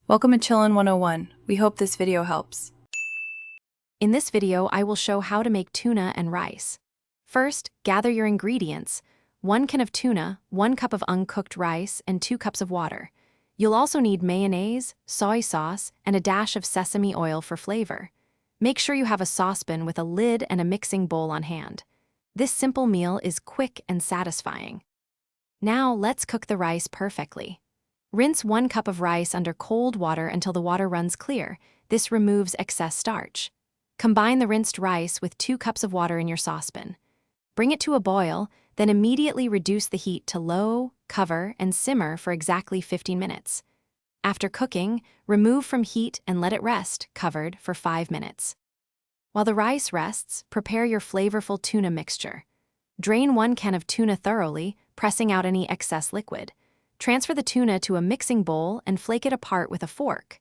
Welcome to Chillin' 101. We hope this video helps. In this video, I will show how to make tuna and rice. First, gather your ingredients: 1 can of tuna, 1 cup of uncooked rice, and 2 cups of water. You'll also need mayonnaise, soy sauce, and a dash of sesame oil for flavor. Make sure you have a saucepan with a lid and a mixing bowl on hand. This simple meal is quick and satisfying. Now, let's cook the rice perfectly. Rinse 1 cup of rice under cold water until the water runs clear. This removes excess starch. Combine the rinsed rice with 2 cups of water in your saucepan. Bring it to a boil, then immediately reduce the heat to low, cover, and simmer for exactly 15 minutes. After cooking, remove from heat and let it rest, covered, for 5 minutes. While the rice rests, prepare your flavorful tuna mixture. Drain 1 can of tuna thoroughly, pressing out any excess liquid. Transfer the tuna to a mixing bowl and flake it apart with a fork.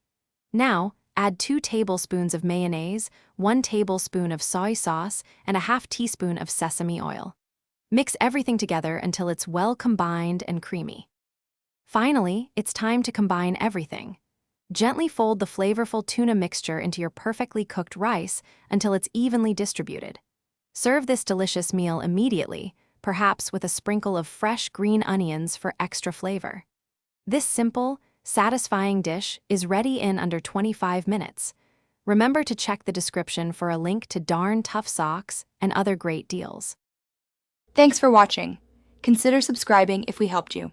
Now, add 2 tablespoons of mayonnaise, 1 tablespoon of soy sauce, and a ½ teaspoon of sesame oil. Mix everything together until it's well combined and creamy. Finally, it's time to combine everything. Gently fold the flavorful tuna mixture into your perfectly cooked rice until it's evenly distributed. Serve this delicious meal immediately, perhaps with a sprinkle of fresh green onions for extra flavor. This simple, satisfying dish is ready in under 25 minutes. Remember to check the description for a link to Darn Tough Socks and other great deals. Thanks for watching. Consider subscribing if we helped you.